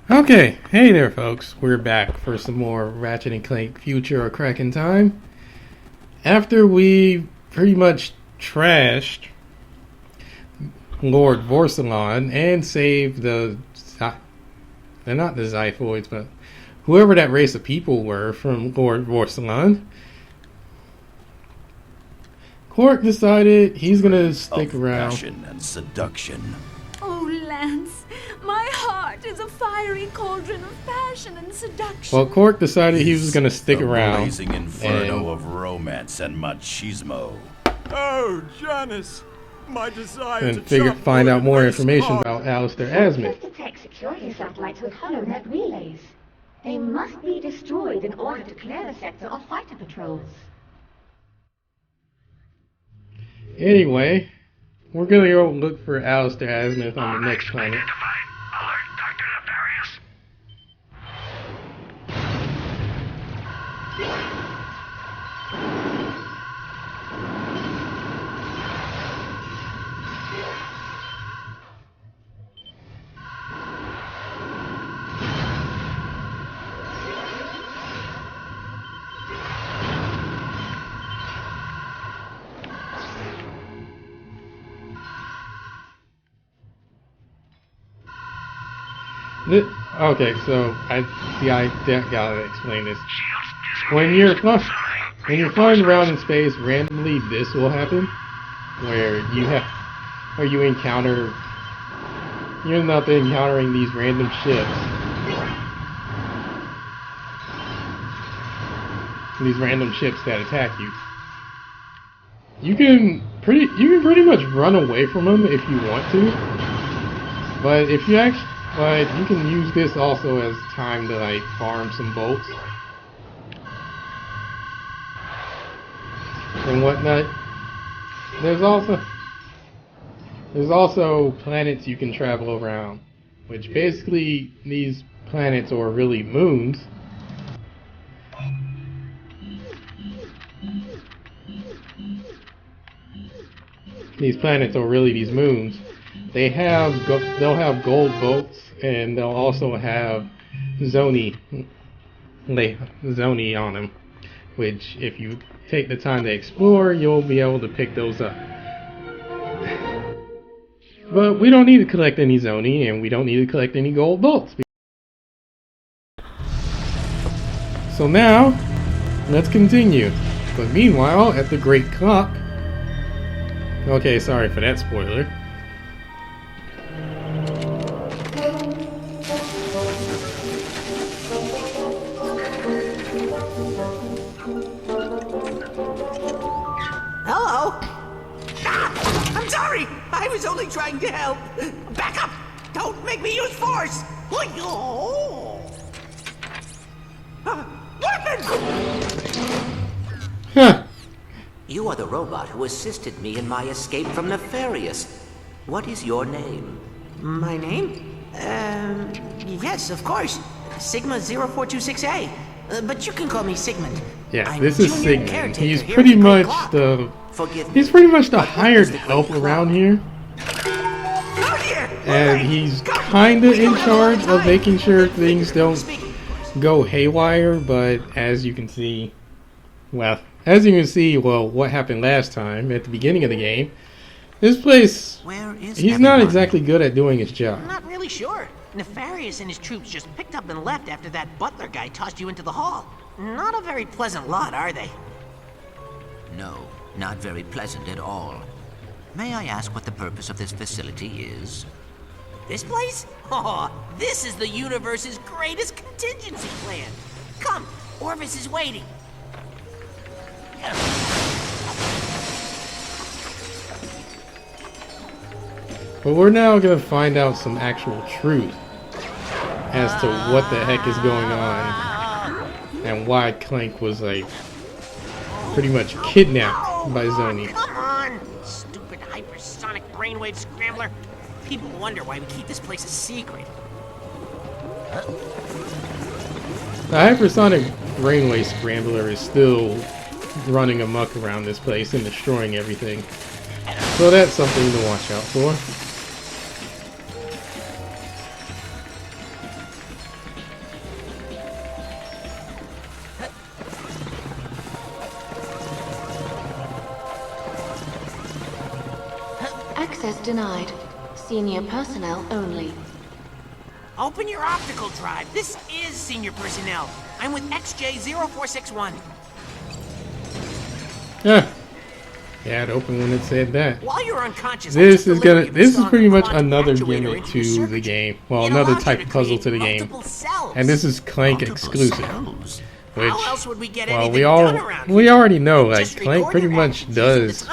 Okay, hey there folks, we're back for some more Ratchet & Clank Future or Kraken time. After we pretty much trashed Lord Vorsalon and saved they're not the Zyphoids, but whoever that race of people were from Lord Vorsalon, Quark decided he's gonna stick around. Passion and seduction. Oh, Lance, my heart is a fiery cauldron of passion and seduction. Well, Quark decided he was gonna stick around. Blazing inferno of romance and machismo. Oh, Janice! My desire And to find out more information about Alistair Asmith. Detect security satellites with HoloNet relays. They must be destroyed in order to clear the sector of fighter patrols. Anyway, we're gonna go look for Alistair Asmith on the next planet. Okay, so I gotta explain this. When you're flying around in space, randomly this will happen, where you end up encountering these random ships, that attack you. You can pretty much run away from them if you want to, but you can use this also as time to like farm some bolts and whatnot. There's also planets you can travel around, which basically these planets are really moons. These planets are really these moons. They'll have gold bolts, and they'll also have Zoni on them, which if you take the time to explore, you'll be able to pick those up. But we don't need to collect any Zoni, and we don't need to collect any gold bolts. So now, let's continue. But meanwhile, at the Great Clock... Okay, sorry for that spoiler. Hello? Ah, I'm sorry! I was only trying to help! Back up! Don't make me use force! Weapon! Huh. You are the robot who assisted me in my escape from Nefarious. What is your name? My name? Yes, of course. Sigma 0426A. But you can call me Sigmund. Yeah, I'm this is junior Sigmund. caretaker He's here pretty at the Great much Clock. he's pretty much the hired help around here. Oh dear! And he's kinda in charge of making sure things don't go haywire, but as you can see, what happened last time at the beginning of the game, this place, he's not exactly good at doing his job. I'm not really sure. Nefarious and his troops just picked up and left after that butler guy tossed you into the hall. Not a very pleasant lot, are they? No, not very pleasant at all. May I ask what the purpose of this facility is? This place? Oh, this is the universe's greatest contingency plan. Come, Orvis is waiting. But we're now going to find out some actual truth as to what the heck is going on and why Clank was like pretty much kidnapped by Zoni. Come on, stupid hypersonic brainwave scrambler. People wonder why we keep this place a secret. The hypersonic brainwave scrambler is still running amok around this place and destroying everything. So that's something to watch out for. Access denied. Senior personnel only. Open your optical drive. This is senior personnel. I'm with XJ0461. Yeah. Yeah, it opened when it said that. While you're unconscious, This is pretty much another gimmick to the game. Well, another type of puzzle to the game. And this is Clank exclusive. Which, well, we already know, like, Clank pretty much does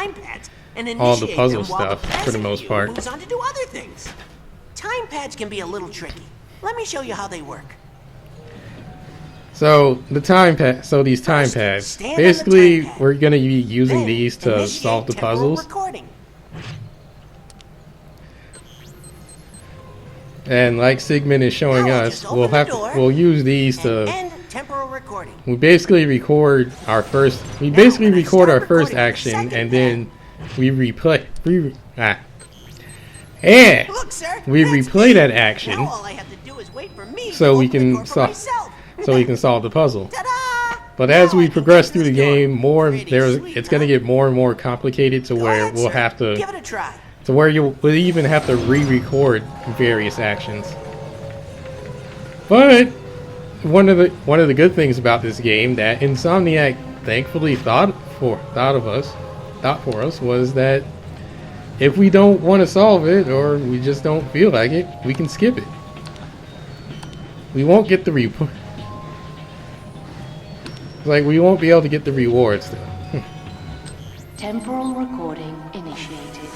all the puzzle stuff for the most part. Moves on to do other things. Time pads can be a little tricky. Let me show you how they work. So these time pads, basically we're gonna be using these to solve the puzzles. And like Sigmund is showing us, we'll use these to. We basically record our first action, and then we replay that action, so we can solve the puzzle. But as we progress through the game, it's going to get more and more complicated to where we'll have to, we'll even have to re-record various actions. But one of the good things about this game that Insomniac thankfully thought for us was that if we don't want to solve it, or we just don't feel like it, we can skip it. We won't get the report. We won't be able to get the rewards though. Temporal recording initiated.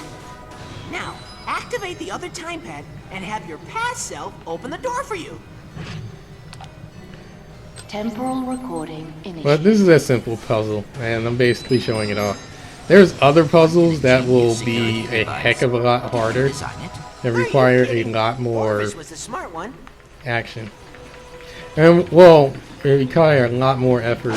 Now, activate the other time pad and have your past self open the door for you. Temporal recording initiated. But this is a simple puzzle, and I'm basically showing it off. There's other puzzles that will be a heck of a lot harder, that require a lot more action. And, well, they require a lot more effort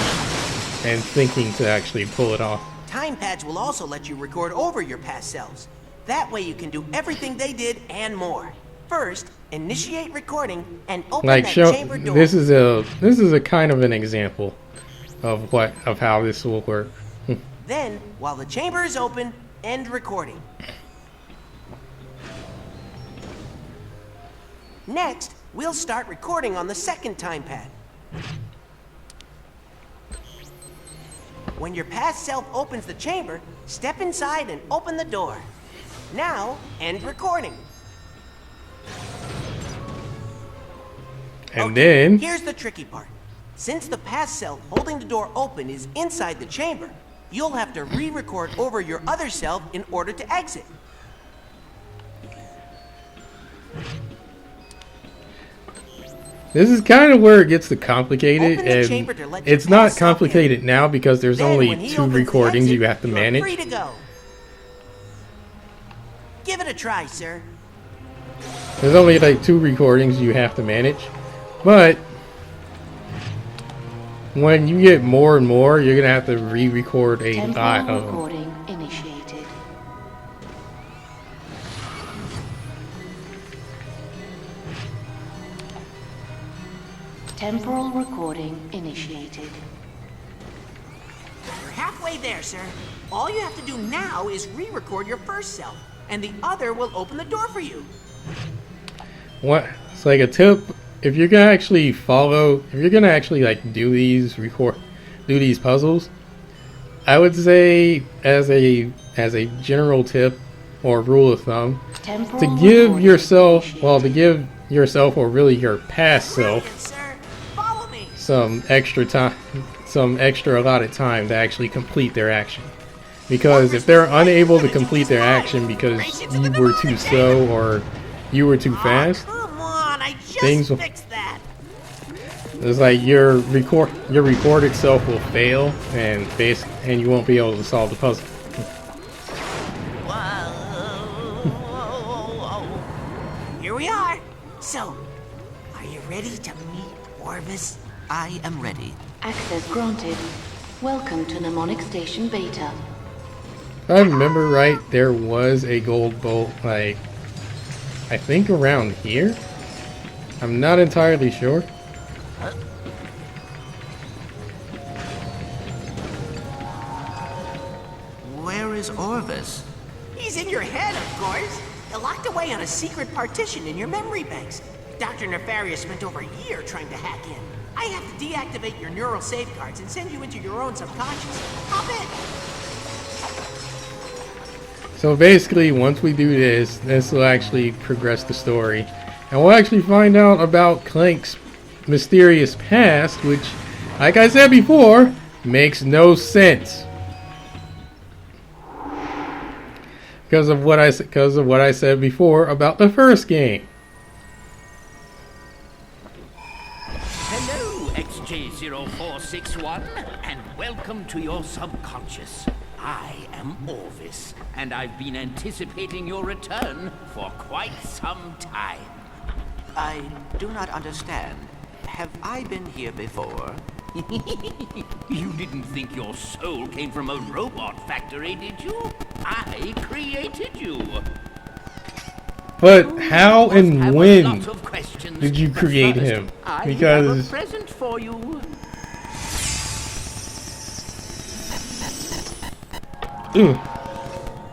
and thinking to actually pull it off. Time pads will also let you record over your past selves. That way you can do everything they did and more. First, initiate recording and open that chamber door. This is a kind of an example of how this will work. Then, while the chamber is open, end recording. Next, we'll start recording on the second time pad. When your past self opens the chamber, step inside and open the door. Now, end recording. And then here's the tricky part. Since the past self holding the door open is inside the chamber, you'll have to re-record over your other self in order to exit. this is kind of where it gets complicated, and it's not complicated now because there's only 2 recordings you have to manage. Free to go. Give it a try, sir. There's only like 2 recordings you have to manage, but when you get more and more, you're gonna have to re-record a lot of them. Recording initiated. Temporal recording initiated. You're halfway there, sir. All you have to do now is re-record your first self, and the other will open the door for you. What? It's like a tip. If you're gonna actually like do these puzzles, I would say as a general tip or rule of thumb, to give yourself or really your past self some extra allotted time to actually complete their action. Because if they're unable to complete their action because you were too slow or you were too fast, things will fix that. It's like your record itself will fail and you won't be able to solve the puzzle. Here we are. So, are you ready to meet Orvis? I am ready. Access granted. Welcome to Mnemonic Station Beta. If I remember right, there was a gold bolt, like, I think around here? I'm not entirely sure. Where is Orvis? He's She's in your head, of course. Locked away on a secret partition in your memory banks. Dr. Nefarious spent over a year trying to hack in. I have to deactivate your neural safeguards and send you into your own subconscious. Hop in. So basically, once we do this, this will actually progress the story. And we'll actually find out about Clank's mysterious past, which, like I said before, makes no sense. Because of what I said before about the first game. Hello, XJ0461, and welcome to your subconscious. I am Orvis, and I've been anticipating your return for quite some time. I do not understand. Have I been here before? You didn't think your soul came from a robot factory, did you? I created you. But how and when did you create First, him? I Because have a present for you.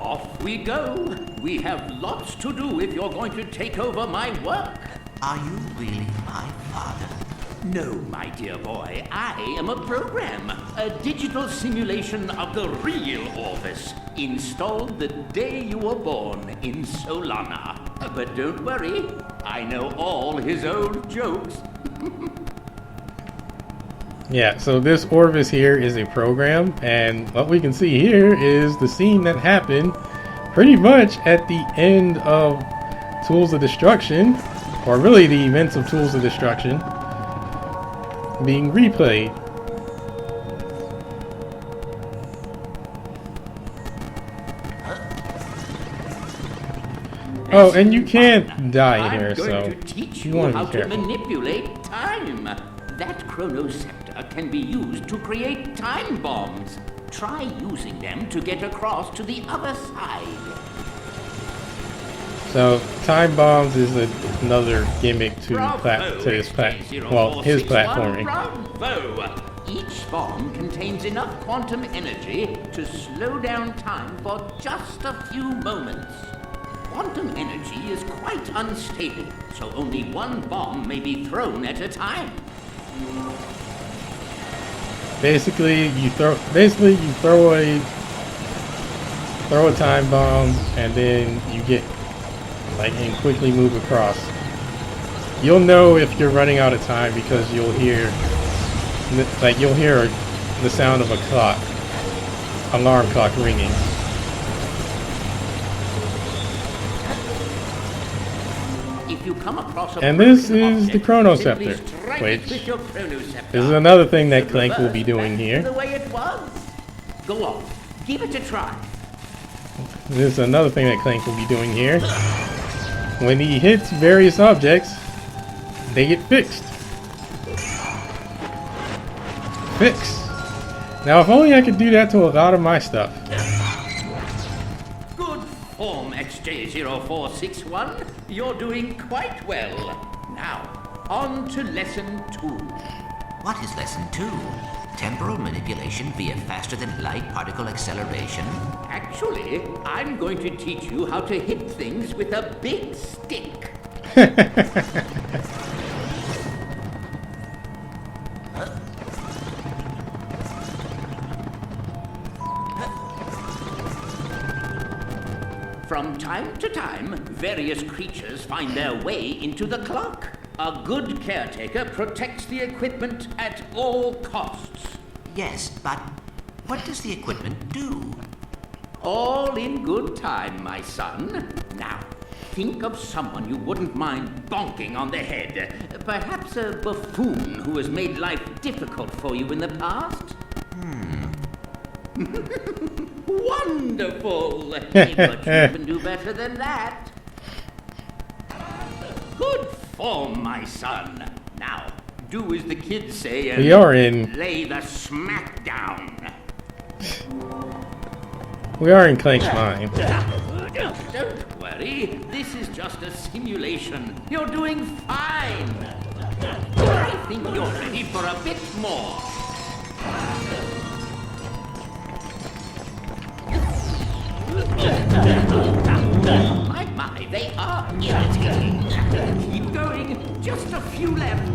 Off we go. We have lots to do if you're going to take over my work. Are you really my father? No, my dear boy. I am a program, a digital simulation of the real Orvis, installed the day you were born in Solana. But don't worry, I know all his old jokes. yeah, so this Orvis here is a program, and what we can see here is the scene that happened pretty much at the end of Tools of Destruction, or really the events of Tools of Destruction, being replayed. Oh, and you can't die here, so I'm going to teach you you want to how be to careful. manipulate time. That chronoscepter can be used to create time bombs. Try using them to get across to the other side. So, time bombs is another gimmick to his platforming. Bravo! Each bomb contains enough quantum energy to slow down time for just a few moments. Quantum energy is quite unstable, so only one bomb may be thrown at a time. Basically, you throw a time bomb, and then you get and quickly move across. You'll know if you're running out of time because you'll hear the sound of a clock, alarm clock ringing. If you come across a And this broken is the object, Chronoscepter, simply strike which it with your chronoscepter. this is another thing that The Clank will be reverse doing back here. The way it was. Go on, give it a try. This is another thing that Clank will be doing here. When he hits various objects, they get fixed. Fix. Now, if only I could do that to a lot of my stuff. Good form, XJ0461. You're doing quite well. Now, on to lesson 2. What is lesson 2? Temporal manipulation via faster-than-light particle acceleration? Actually, I'm going to teach you how to hit things with a big stick. From time to time, various creatures find their way into the clock. A good caretaker protects the equipment at all costs. Yes, but what does the equipment do? All in good time, my son. Now, think of someone you wouldn't mind bonking on the head. Perhaps a buffoon who has made life difficult for you in the past? Wonderful! But you can do better than that. Good form, my son. Now, do as the kids say and We are in lay the smack down. Clank's mind. Don't worry, this is just a simulation. You're doing fine. I think you're ready for a bit more. My, they are irritating. Keep going. Just a few left.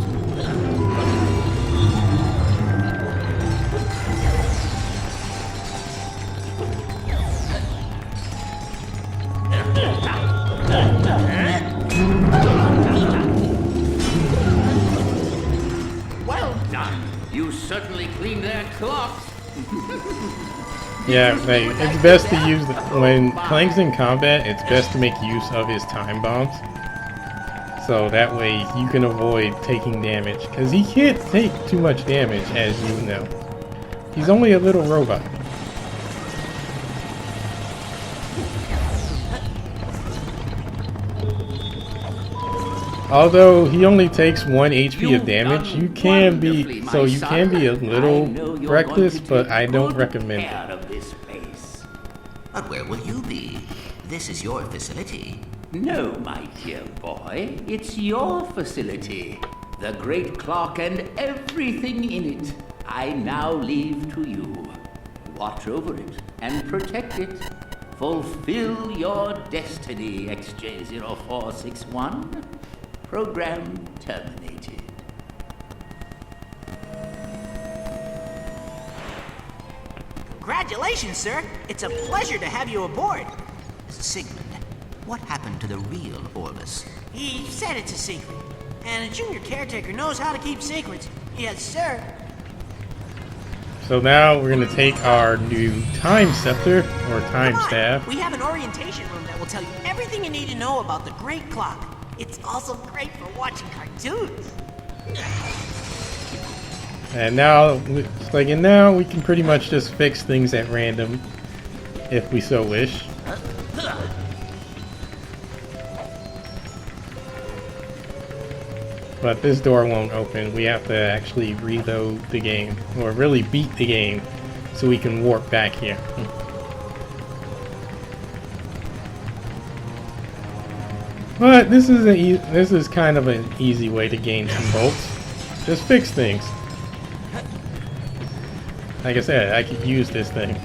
Well done. You certainly cleaned their clocks. Yeah, like, it's best to use when Clank's in combat, it's best to make use of his time bombs. So that way you can avoid taking damage, because he can't take too much damage, as you know. He's only a little robot. Although he only takes 1 HP of damage, you can be a little reckless, but I don't recommend it. But where will you be? This is your facility. No, my dear boy, it's your facility. The great clock and everything in it, I now leave to you. Watch over it and protect it. Fulfill your destiny, XJ0461. Program terminated. Congratulations, sir. It's a pleasure to have you aboard. Sigmund, what happened to the real Orbis? He said it's a secret. And a junior caretaker knows how to keep secrets. Yes, sir. So now we're going to take our new time scepter, or time staff. We have an orientation room that will tell you everything you need to know about the Great Clock. It's also great for watching cartoons. And now we can pretty much just fix things at random, if we so wish. But this door won't open. We have to actually reload the game, or really beat the game, so we can warp back here. But this is kind of an easy way to gain some bolts. Just fix things. Like I said, I could use this thing.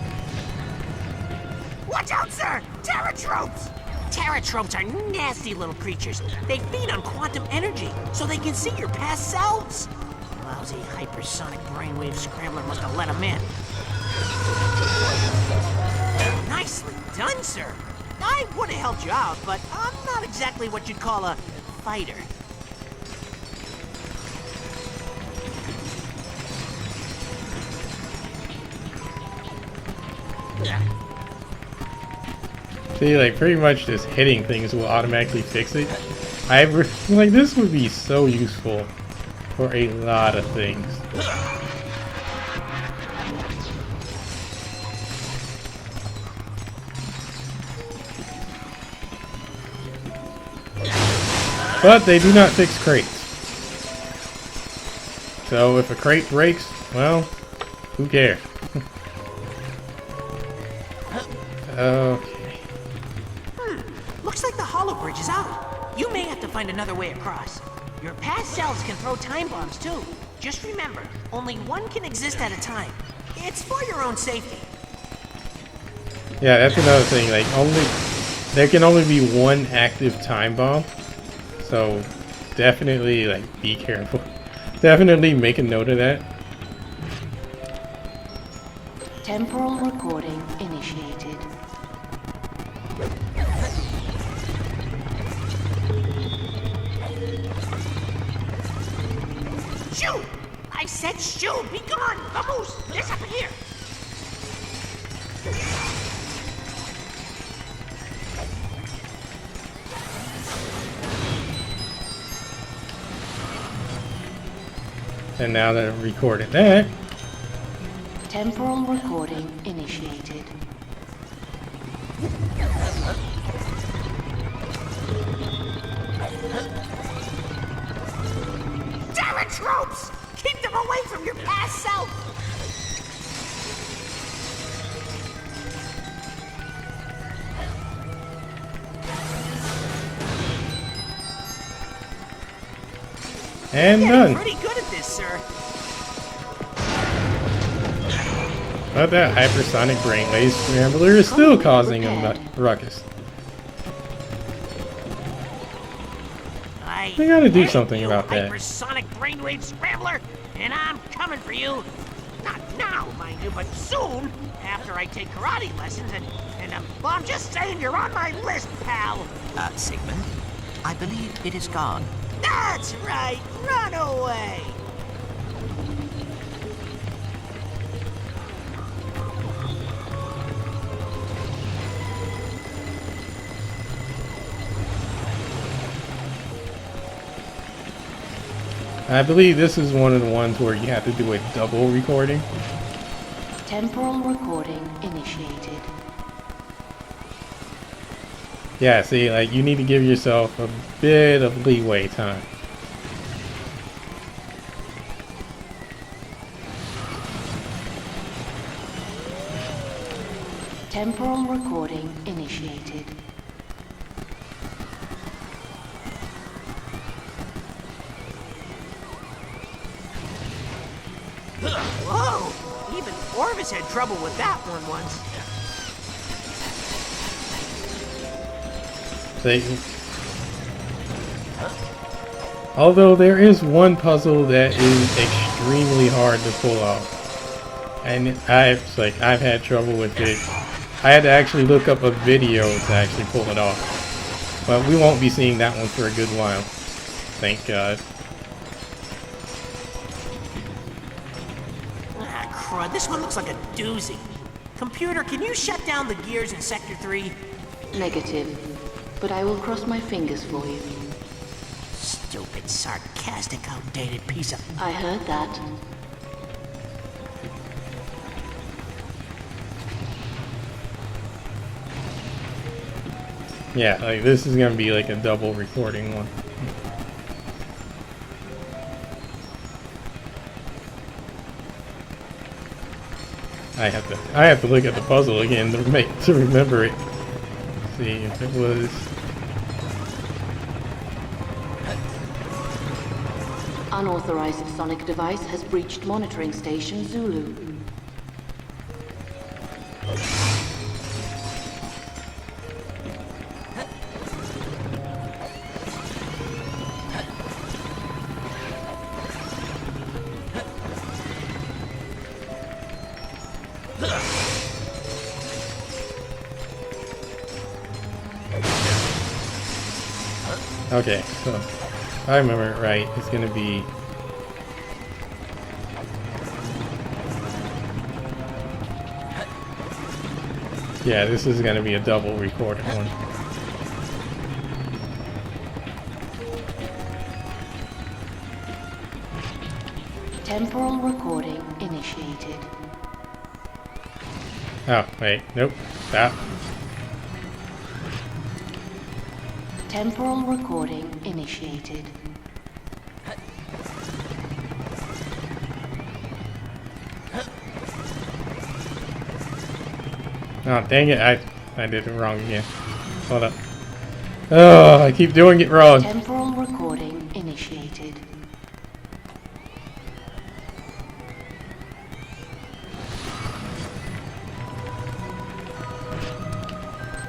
Watch out, sir! Terratropes! Terratropes are nasty little creatures. They feed on quantum energy, so they can see your past selves. Lousy hypersonic brainwave scrambler must have let them in. Nicely done, sir. I would have helped you out, but I'm not exactly what you'd call a fighter. See, like, pretty much just hitting things will automatically fix it. Like, this would be so useful for a lot of things. But they do not fix crates. So if a crate breaks, well, who cares? Okay. Looks like the hollow bridge is out. You may have to find another way across. Your past selves can throw time bombs too. Just remember, only one can exist at a time. It's for your own safety. Yeah, that's another thing. Like, there can only be one active time bomb. So definitely, like, be careful. Definitely make a note of that. Temporal recording initiated. Shoo! I said shoo! Be gone! Vamos! There's up here! And now that I've recorded that, Temporal recording initiated. Terratropes! Keep them away from your past self! and You're done. pretty good at this, sir. But that hypersonic brainwave scrambler is still causing a ruckus. They gotta do something you about that. hypersonic brainwave scrambler, and I'm coming for you. Not now, mind you, but soon, after I take karate lessons, and well, I'm just saying you're on my list, pal. Sigmund, I believe it is gone. That's right, run away. I believe this is one of the ones where you have to do a double recording. Temporal recording initiated. Yeah, see, like, you need to give yourself a bit of leeway time. Temporal recording initiated. Whoa! Even Orvis had trouble with that one once. See? Although there is one puzzle that is extremely hard to pull off. And I've had trouble with it. I had to actually look up a video to actually pull it off. But we won't be seeing that one for a good while. Thank God. Crud, this one looks like a doozy. Computer, can you shut down the gears in Sector 3? Negative. But I will cross my fingers for you. Stupid, sarcastic, outdated piece of... I heard that. Yeah, like this is gonna be like a double recording one. I have to look at the puzzle again to remember it. See if it was. Unauthorized sonic device has breached monitoring station Zulu. Okay, so if I remember it right, it's gonna be. Yeah, this is gonna be a double recorded one. Temporal recording initiated. Oh, wait, nope, stop. Temporal recording initiated. Oh, dang it, I did it wrong again. Hold up. Oh, I keep doing it wrong. Temporal recording initiated.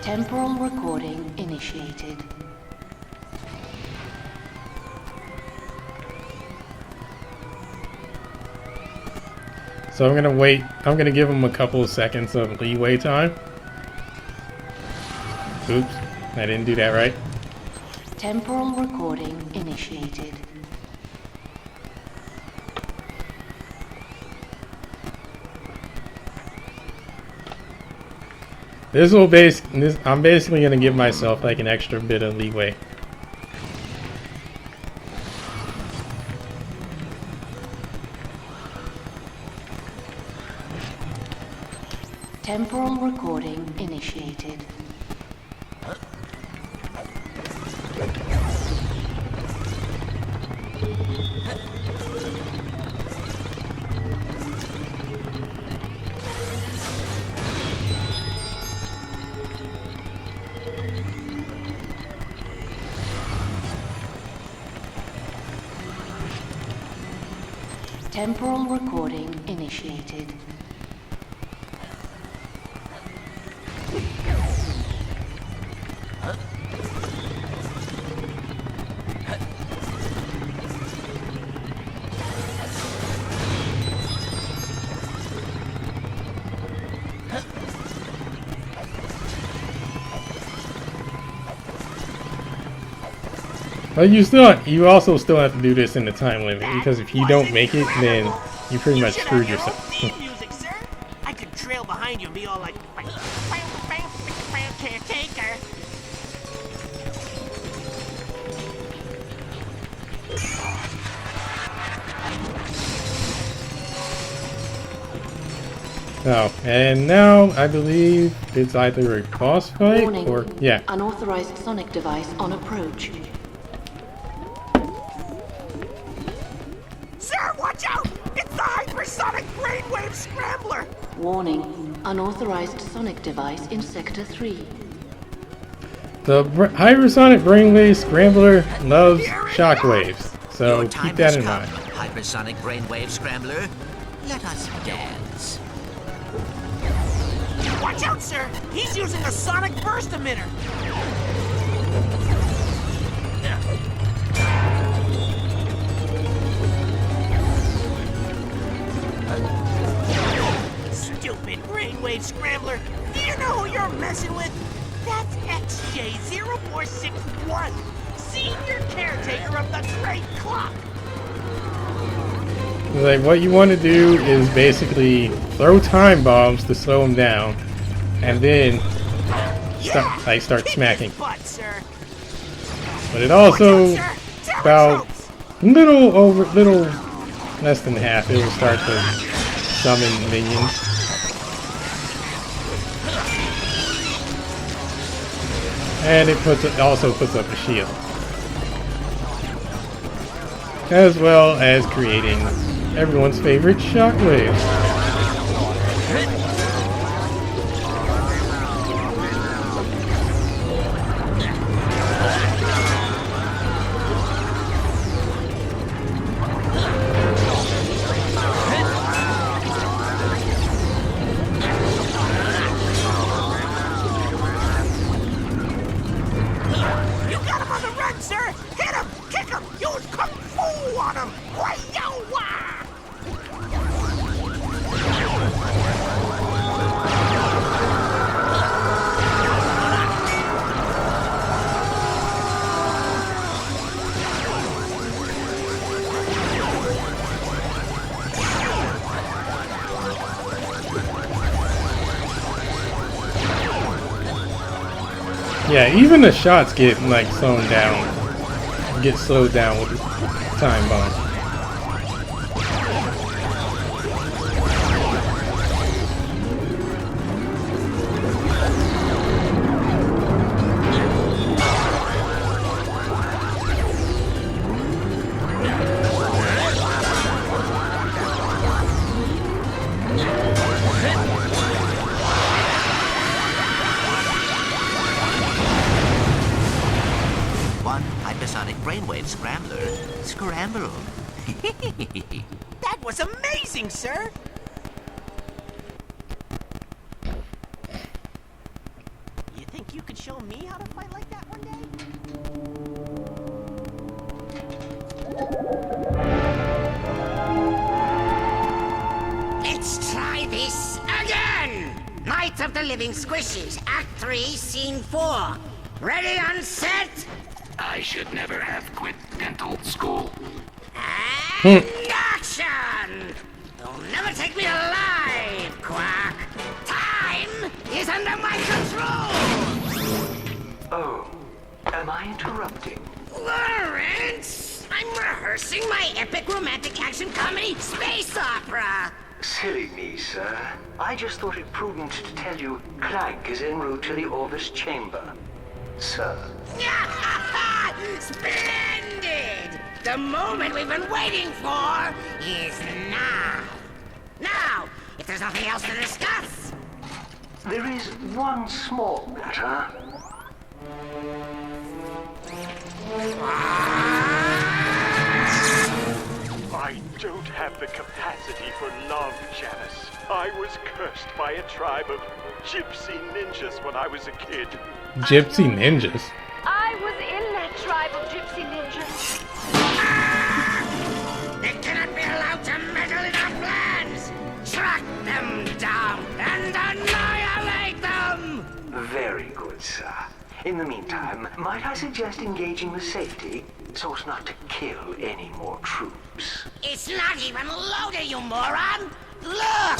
Temporal recording initiated. So I'm gonna wait. I'm gonna give him a couple of seconds of leeway time. Oops, I didn't do that right. Temporal recording initiated. I'm basically gonna give myself like an extra bit of leeway. Temporal recording initiated. Temporal recording initiated. But you also still have to do this in the time limit, because if you don't make it, then you pretty much screwed yourself. Music, sir. I could trail behind you and be all like, caretaker. Oh, and now I believe it's either a boss fight Warning. or yeah. Unauthorized sonic device on approach. Sir, watch out! It's the hypersonic brainwave scrambler! Warning. Unauthorized sonic device in Sector 3. The hypersonic brainwave scrambler loves shockwaves, so Your time keep that has in come, mind. Hypersonic brainwave scrambler. Let us dance. Watch out, sir! He's using a sonic burst emitter! Stupid brainwave scrambler! Do you know who you're messing with? That's XJ0461, senior caretaker of the Great Clock! Like, what you want to do is basically throw time bombs to slow him down, and then start smacking. Butt, sir. But it also Watch out, sir. about little less than half. It will start to summon minions. And it also puts up a shield, as well as creating everyone's favorite shockwaves. You got him on the run, sir! Hit him! Kick him! Use kung fu on him! Wah-yow-wah! Yeah, even the shots get like slowed down with the time bomb. One hypersonic brainwave scrambler. Scrambled. That was amazing, sir! You think you could show me how to fight like that one day? Let's try this again! Night of the Living Squishies, Act 3, Scene 4. Ready on set? I should never have quit dental school. And action! You'll never take me alive, Quack! Time is under my control! Oh, am I interrupting? Lawrence! I'm rehearsing my epic romantic action comedy space opera! Silly me, sir. I just thought it prudent to tell you Clank is en route to the Orbis chamber. Sir. Splendid! The moment we've been waiting for is now. Now, if there's nothing else to discuss. There is one small matter. I don't have the capacity for love, Janice. I was cursed by a tribe of gypsy ninjas when I was a kid. Gypsy ninjas. I was in that tribe of gypsy ninjas. They cannot be allowed to meddle in our plans! Track them down and annihilate them! Very good, sir. In the meantime, might I suggest engaging the safety so as not to kill any more troops? It's not even loaded, you moron! Look!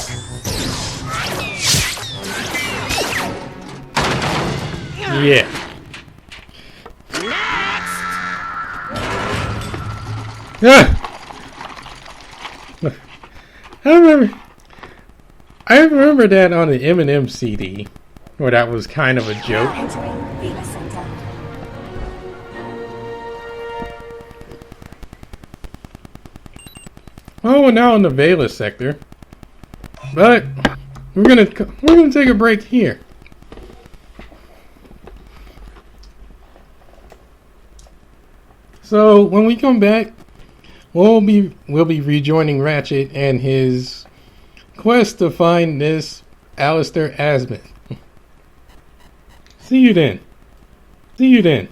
Yeah. Next! Ah! I remember that on the Eminem CD, where that was kind of a joke. Oh, we're now in the Vela sector, but we're gonna take a break here. So when we come back, we'll be rejoining Ratchet and his quest to find this Alistair Azimuth. See you then.